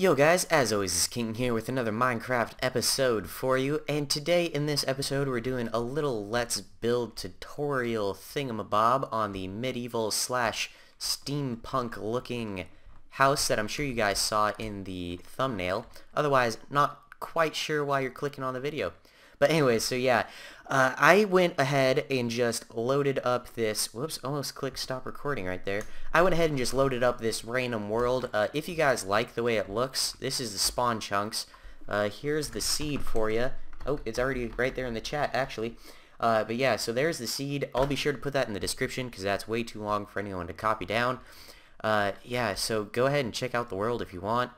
Yo guys, as always, it's King here with another Minecraft episode for you, and today in this episode we're doing a little Let's Build tutorial thingamabob on the medieval slash steampunk looking house that I'm sure you guys saw in the thumbnail. Otherwise, not quite sure why you're clicking on the video. But anyways, so yeah, I went ahead and just loaded up this, whoops, almost clicked stop recording right there. I went ahead and just loaded up this random world. If you guys like the way it looks, this is the spawn chunks. Here's the seed for you. Oh, it's already right there in the chat, actually. But yeah, so there's the seed. I'll be sure to put that in the description because that's way too long for anyone to copy down. Yeah, so go ahead and check out the world if you want.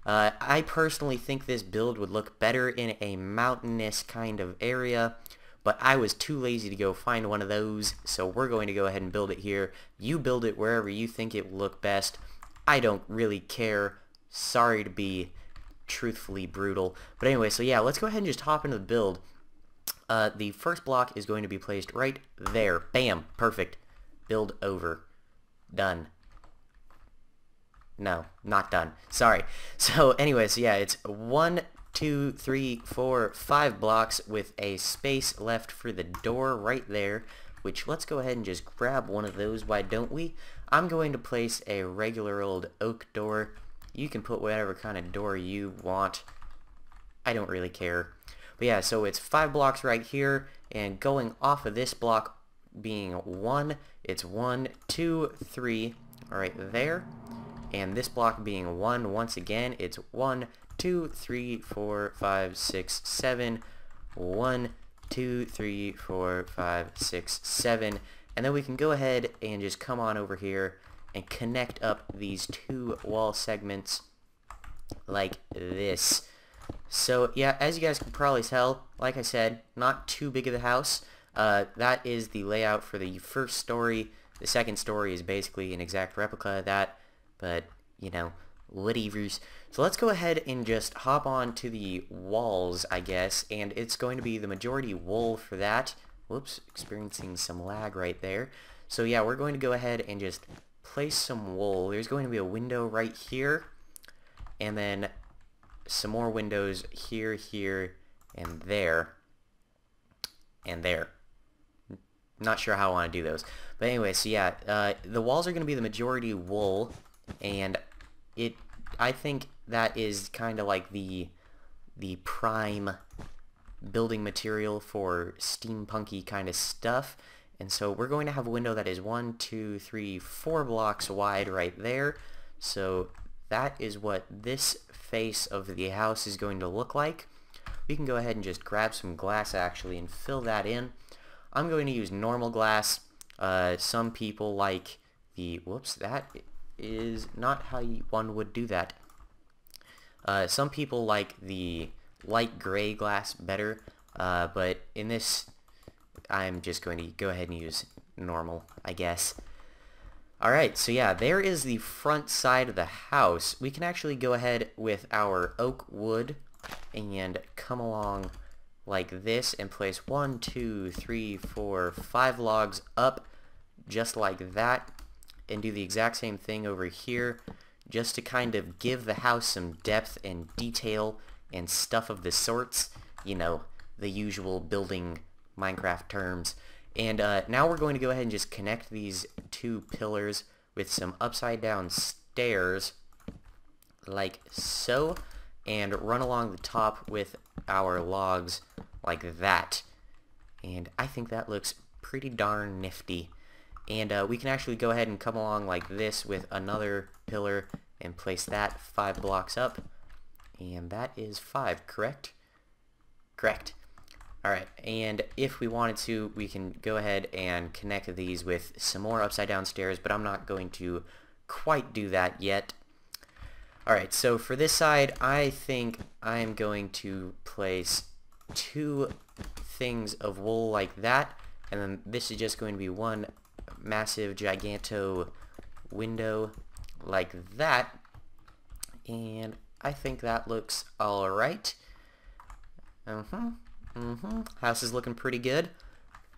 I personally think this build would look better in a mountainous kind of area, but I was too lazy to go find one of those, so we're going to go ahead and build it here. You build it wherever you think it will look best. I don't really care. Sorry to be truthfully brutal. But anyway, so yeah, let's go ahead and just hop into the build. The first block is going to be placed right there. Bam! Perfect. Build over. Done. No, not done. Sorry. So anyway, so yeah, it's 1, 2, 3, 4, 5 blocks with a space left for the door right there, which let's go ahead and just grab one of those, why don't we? I'm going to place a regular old oak door. You can put whatever kind of door you want. I don't really care. But yeah, so it's 5 blocks right here, and going off of this block being 1, it's 1, 2, 3, right there. And this block being 1, once again, it's 1, 2, 3, 4, 5, 6, 7, 1, 2, 3, 4, 5, 6, 7, and then we can go ahead and just come on over here and connect up these 2 wall segments like this. So yeah, as you guys can probably tell, like I said, not too big of a house. That is the layout for the first story. The second story is basically an exact replica of that. But, you know, whatevers. So let's go ahead and just hop on to the walls, I guess, and it's going to be the majority wool for that. Whoops, experiencing some lag right there. So yeah, we're going to go ahead and just place some wool. There's going to be a window right here, and then some more windows here, here, and there, and there. Not sure how I want to do those. But anyway, so yeah, the walls are going to be the majority wool. And I think that is kind of like the prime building material for steampunky kind of stuff. And so we're going to have a window that is 1, 2, 3, 4 blocks wide right there. So that is what this face of the house is going to look like. We can go ahead and just grab some glass actually and fill that in. I'm going to use normal glass. Some people like the, whoops, that is not how one would do that. Some people like the light gray glass better, but in this I'm just going to go ahead and use normal, I guess. Alright, so yeah, there is the front side of the house. We can actually go ahead with our oak wood and come along like this and place 1, 2, 3, 4, 5 logs up just like that. And do the exact same thing over here just to kind of give the house some depth and detail and stuff of the sorts, you know, the usual building Minecraft terms. And now we're going to go ahead and just connect these 2 pillars with some upside down stairs like so, and run along the top with our logs like that. And I think that looks pretty darn nifty. And we can actually go ahead and come along like this with another pillar and place that 5 blocks up. And that is 5, correct? Correct. Alright, and if we wanted to, we can go ahead and connect these with some more upside down stairs, but I'm not going to quite do that yet. Alright, so for this side, I think I'm going to place 2 things of wool like that, and then this is just going to be one massive giganto window like that, and I think that looks alright. House is looking pretty good.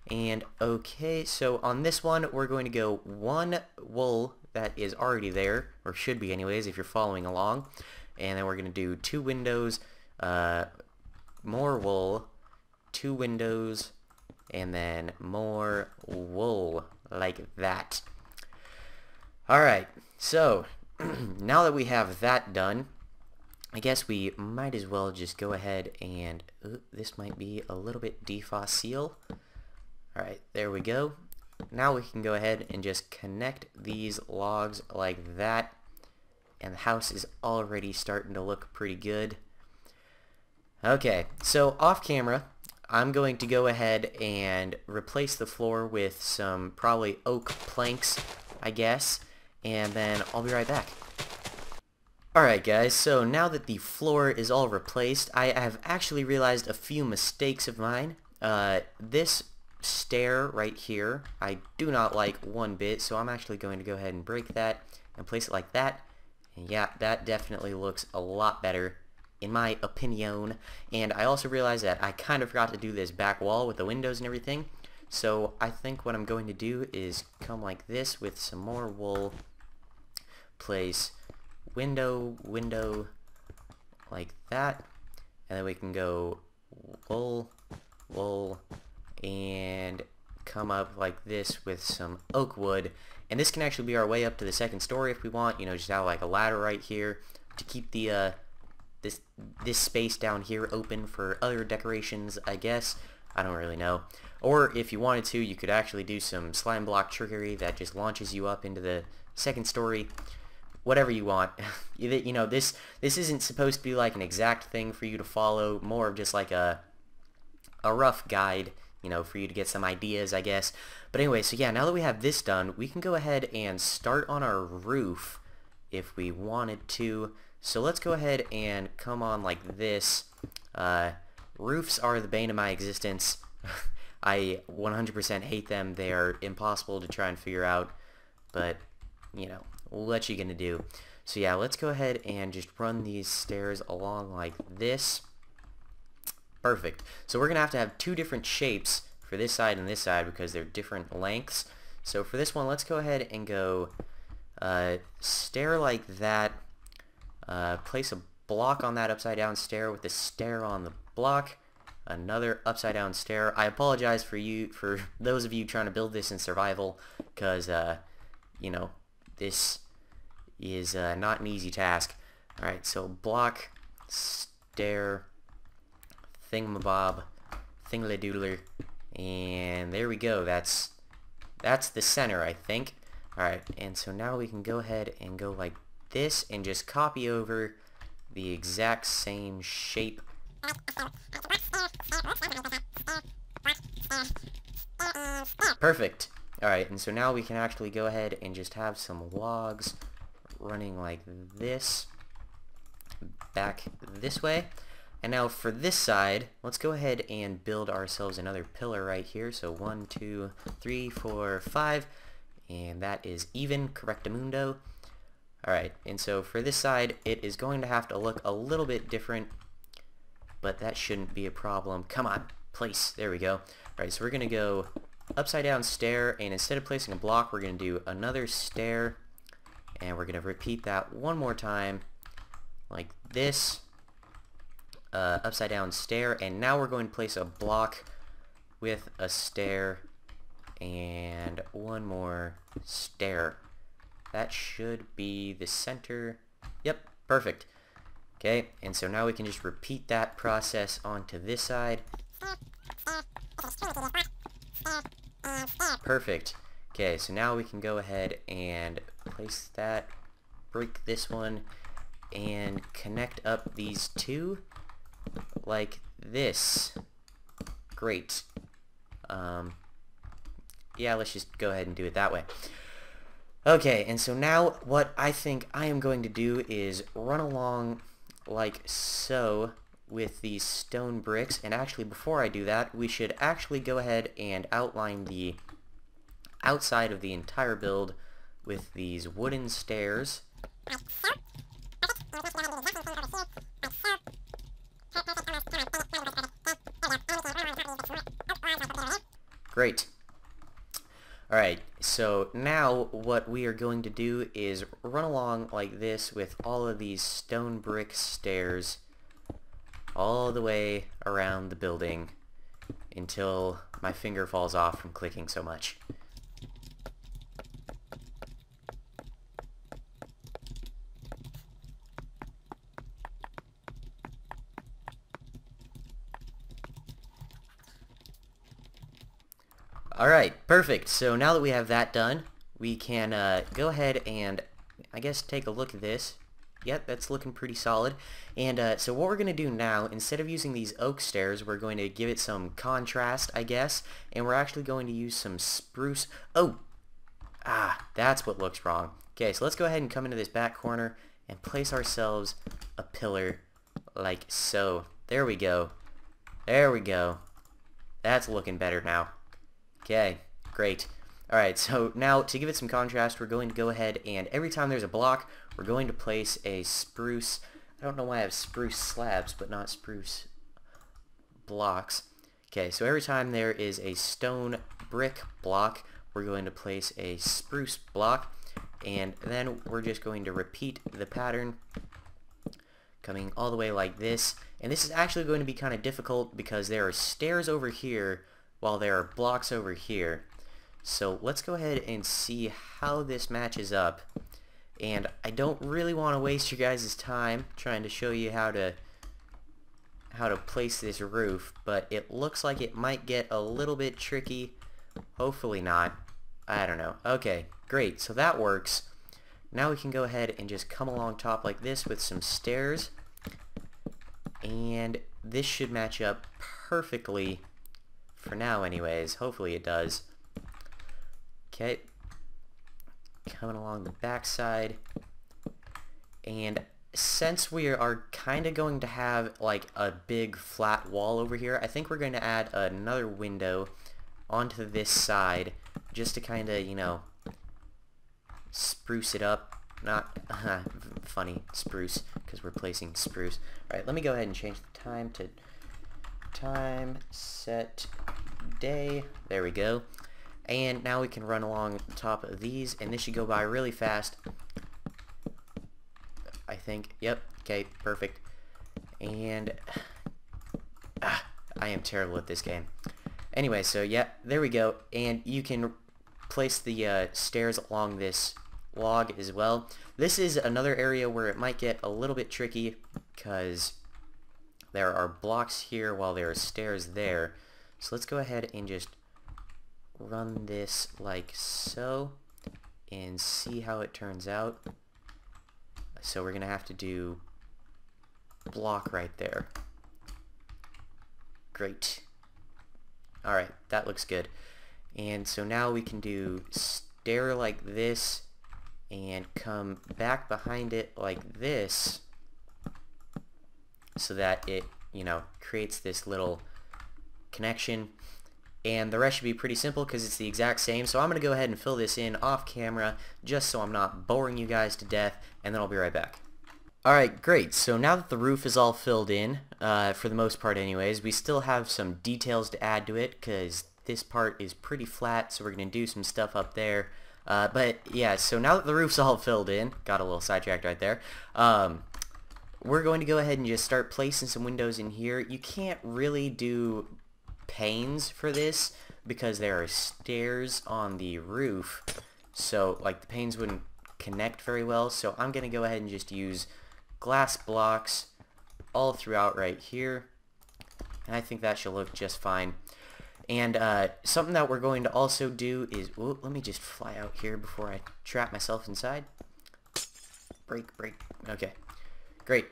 And okay, so on this one we're going to go 1 wool that is already there, or should be anyways if you're following along, and then we're going to do 2 windows, more wool, 2 windows, and then more wool, like that. Alright, so now that we have that done, I guess we might as well just go ahead and this might be a little bit defacile. Alright, there we go. Now we can go ahead and just connect these logs like that, and the house is already starting to look pretty good. Okay, so off camera, I'm going to go ahead and replace the floor with some probably oak planks, I guess, and then I'll be right back. Alright guys, so now that the floor is all replaced, I have actually realized a few mistakes of mine. This stair right here, I do not like one bit, so I'm actually going to go ahead and break that and place it like that. And yeah, that definitely looks a lot better, in my opinion. And I also realized that I kind of forgot to do this back wall with the windows and everything. So I think what I'm going to do is come like this with some more wool, place window, window, like that, and then we can go wool, wool, and come up like this with some oak wood. And this can actually be our way up to the second story if we want, you know, just have like a ladder right here to keep the this space down here open for other decorations, I guess. I don't really know. Or if you wanted to, you could actually do some slime block trickery that just launches you up into the second story. Whatever you want. You know, this isn't supposed to be like an exact thing for you to follow, more of just like a rough guide, you know, for you to get some ideas, I guess. But anyway, so yeah, now that we have this done, we can go ahead and start on our roof if we wanted to. So let's go ahead and come on like this. Roofs are the bane of my existence. I 100% hate them. They are impossible to try and figure out, but, you know, what you gonna do? So yeah, let's go ahead and just run these stairs along like this. Perfect. So we're gonna have to have 2 different shapes for this side and this side because they're different lengths. So for this one, let's go ahead and go stair like that. Place a block on that upside down stair with the stair on the block. Another upside down stair. I apologize for those of you trying to build this in survival, because you know, this is not an easy task. Alright, so block, stair, thingamabob, thingaladoodler, and there we go. That's the center, I think. Alright, and so now we can go ahead and go like this and just copy over the exact same shape. Perfect. Alright, and so now we can actually go ahead and just have some logs running like this, back this way. And now for this side, let's go ahead and build ourselves another pillar right here. So 1, 2, 3, 4, 5, and that is even, correctamundo. Alright, and so for this side, it is going to have to look a little bit different, but that shouldn't be a problem. Come on, place. There we go. Alright, so we're going to go upside down stair, and instead of placing a block, we're going to do another stair, and we're going to repeat that one more time, like this. Upside down stair, and now we're going to place a block with a stair, and one more stair. That should be the center. Yep, perfect. Okay, and so now we can just repeat that process onto this side. Perfect. Okay, so now we can go ahead and place that, break this one, and connect up these 2 like this. Great. Yeah, let's just go ahead and do it that way. Okay, and so now what I think I am going to do is run along like so with these stone bricks. And actually, before I do that, we should actually go ahead and outline the outside of the entire build with these wooden stairs. Great. Alright, So now what we are going to do is run along like this with all of these stone brick stairs all the way around the building until my finger falls off from clicking so much. Alright, perfect. So now that we have that done, we can go ahead and, I guess, take a look at this. Yep, that's looking pretty solid. And so what we're going to do now, instead of using these oak stairs, we're going to give it some contrast, I guess. And we're actually going to use some spruce. Oh! Ah, that's what looks wrong. Okay, so let's go ahead and come into this back corner and place ourselves a pillar like so. There we go. There we go. That's looking better now. Okay, great. Alright, so now to give it some contrast, we're going to go ahead and every time there's a block, we're going to place a spruce. I don't know why I have spruce slabs, but not spruce blocks. Okay, so every time there is a stone brick block, we're going to place a spruce block, and then we're just going to repeat the pattern coming all the way like this. And this is actually going to be kind of difficult because there are stairs over here while there are blocks over here. So let's go ahead and see how this matches up. And I don't really want to waste your guys' time trying to show you how to place this roof, but it looks like it might get a little bit tricky. Hopefully not. I don't know. Okay, great. So that works. Now we can go ahead and just come along top like this with some stairs. And this should match up perfectly for now anyways. Hopefully it does. Okay. Coming along the back side. And since we are kind of going to have like a big flat wall over here, I think we're going to add another window onto this side just to kind of, you know, spruce it up. Not funny, spruce, because we're placing spruce. Alright, let me go ahead and change the time to time set day. There we go. And now we can run along the top of these, and this should go by really fast. I think. Yep. Okay, perfect. And I am terrible at this game. Anyway, so yeah, there we go. And you can place the stairs along this log as well. This is another area where it might get a little bit tricky because there are blocks here while there are stairs there. So let's go ahead and just run this like so and see how it turns out. So we're gonna have to do block right there. Great. Alright, that looks good. And so now we can do stair like this and come back behind it like this so that it, you know, creates this little connection. And the rest should be pretty simple because it's the exact same. So I'm going to go ahead and fill this in off camera just so I'm not boring you guys to death, and then I'll be right back. Alright, great. So now that the roof is all filled in, for the most part anyways, we still have some details to add to it because this part is pretty flat, so we're going to do some stuff up there. But yeah, so now that the roof's all filled in, got a little sidetracked right there, we're going to go ahead and just start placing some windows in here. You can't really do panes for this because there are stairs on the roof, so like the panes wouldn't connect very well. So I'm going to go ahead and just use glass blocks all throughout right here, and I think that should look just fine. And something that we're going to also do is, ooh, let me just fly out here before I trap myself inside. Break. Okay, great.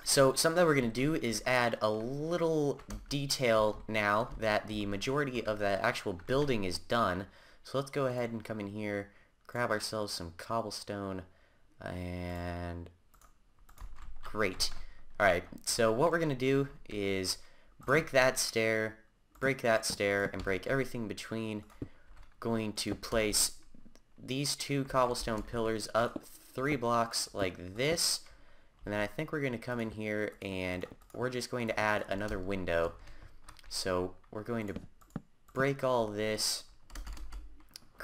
So something that we're going to do is add a little detail now that the majority of the actual building is done. So let's go ahead and come in here, grab ourselves some cobblestone, and great. Alright, so what we're going to do is break that stair, and break everything between. Going to place these two cobblestone pillars up 3 blocks like this, and then I think we're going to come in here and we're just going to add another window. So we're going to break all this.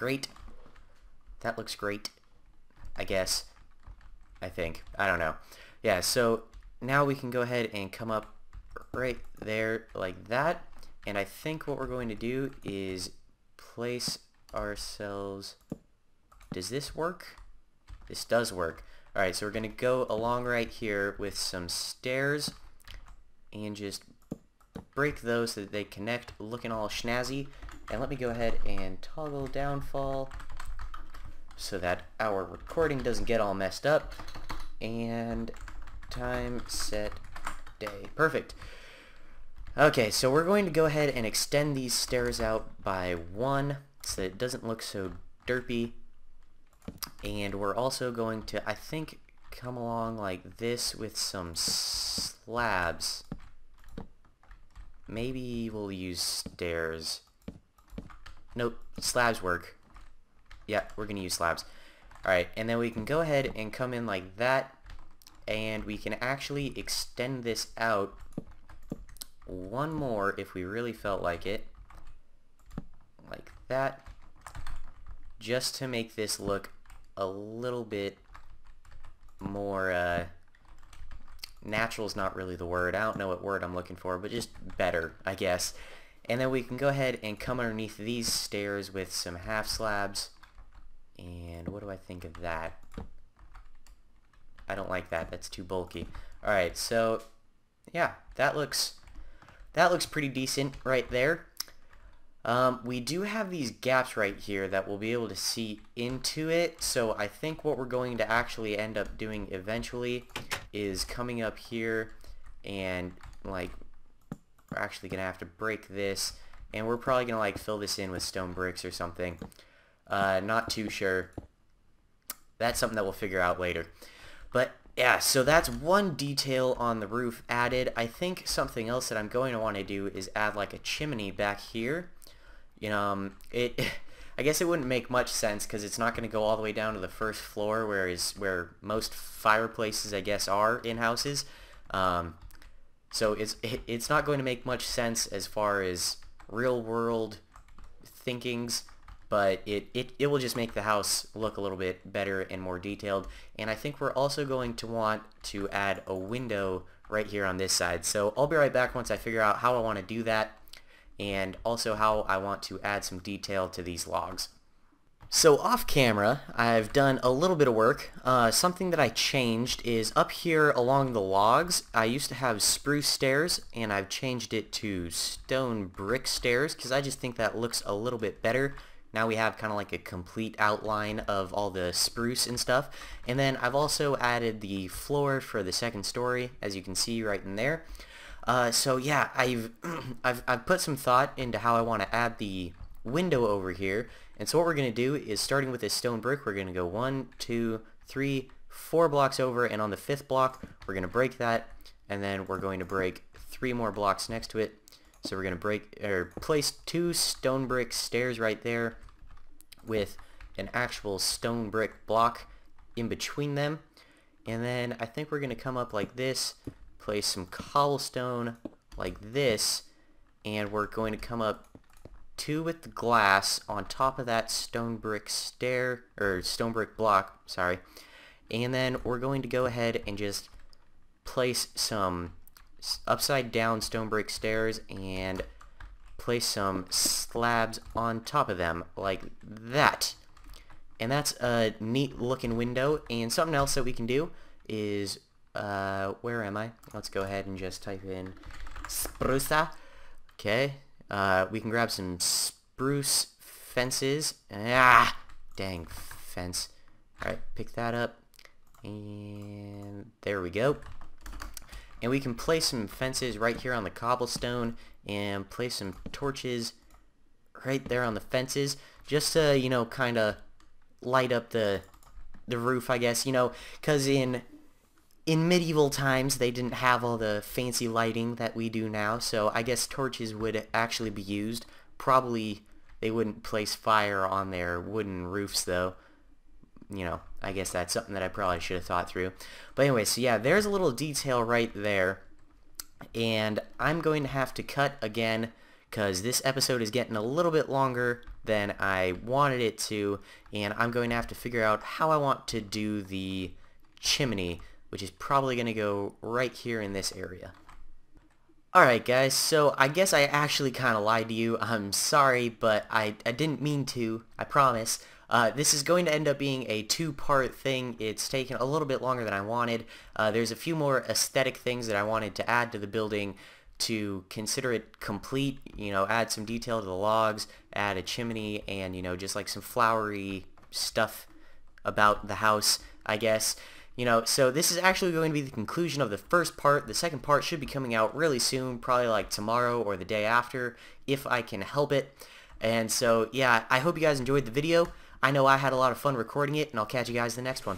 great. That looks great, I guess. I think. I don't know. Yeah, so now we can go ahead and come up right there like that. And I think what we're going to do is place ourselves... Does this work? This does work. Alright, so we're going to go along right here with some stairs and just break those so that they connect, looking all snazzy. And let me go ahead and toggle downfall so that our recording doesn't get all messed up. And time, set, day. Perfect. Okay, so we're going to go ahead and extend these stairs out by 1 so that it doesn't look so derpy. And we're also going to, I think, come along like this with some slabs. Maybe we'll use stairs. Nope, slabs work. Yeah, we're going to use slabs. Alright, and then we can go ahead and come in like that, and we can actually extend this out one more if we really felt like it. Like that. Just to make this look a little bit more, natural's not really the word. I don't know what word I'm looking for, but just better, I guess. And then we can go ahead and come underneath these stairs with some half slabs. And what do I think of that? I don't like that. That's too bulky. Alright, so yeah, that looks pretty decent right there. We do have these gaps right here that we'll be able to see into it, so I think what we're going to actually end up doing eventually is coming up here and, like, we're actually going to have to break this, and we're probably going to, like, fill this in with stone bricks or something. Not too sure. That's something that we'll figure out later. But yeah, so that's one detail on the roof added. I think something else that I'm going to want to do is add like a chimney back here. You know, I guess it wouldn't make much sense because it's not going to go all the way down to the first floor, where most fireplaces, I guess, are in houses. So it's not going to make much sense as far as real world thinkings, but it will just make the house look a little bit better and more detailed. And I think we're also going to want to add a window right here on this side. So I'll be right back once I figure out how I want to do that, and also how I want to add some detail to these logs. So off camera, I've done a little bit of work. Something that I changed is up here along the logs, I used to have spruce stairs, and I've changed it to stone brick stairs because I just think that looks a little bit better. Now we have kind of like a complete outline of all the spruce and stuff. And then I've also added the floor for the second story, as you can see right in there. So yeah, I've put some thought into how I want to add the window over here. And so what we're going to do is, starting with this stone brick, we're going to go 1, 2, 3, 4 blocks over, and on the 5th block we're going to break that, and then we're going to break 3 more blocks next to it. So we're going to place 2 stone brick stairs right there with an actual stone brick block in between them. And then I think we're going to come up like this, place some cobblestone like this, and we're going to come up 2 with the glass on top of that stone brick stair, or stone brick block, sorry. And then we're going to go ahead and just place some upside down stone brick stairs and place some slabs on top of them like that. And that's a neat looking window. And something else that we can do is, where am I? Let's go ahead and just type in Spruce. Okay, we can grab some spruce fences. Ah, dang fence. Alright, pick that up, and there we go. And we can place some fences right here on the cobblestone and place some torches right there on the fences, just to, you know, kind of light up the roof, I guess, you know, because in medieval times they didn't have all the fancy lighting that we do now, so I guess torches would actually be used. Probably they wouldn't place fire on their wooden roofs though. You know, I guess that's something that I probably should have thought through. But anyway, so yeah, there's a little detail right there. And I'm going to have to cut again because this episode is getting a little bit longer than I wanted it to, and I'm going to have to figure out how I want to do the chimney, which is probably going to go right here in this area. Alright guys, so I guess I actually kind of lied to you. I'm sorry, but I didn't mean to, I promise. This is going to end up being a two-part thing. It's taken a little bit longer than I wanted. There's a few more aesthetic things that I wanted to add to the building to consider it complete. You know, add some detail to the logs, add a chimney, and, you know, just like some flowery stuff about the house, I guess. You know, so this is actually going to be the conclusion of the first part. The second part should be coming out really soon, probably like tomorrow or the day after, if I can help it. And so, yeah, I hope you guys enjoyed the video. I know I had a lot of fun recording it, and I'll catch you guys in the next one.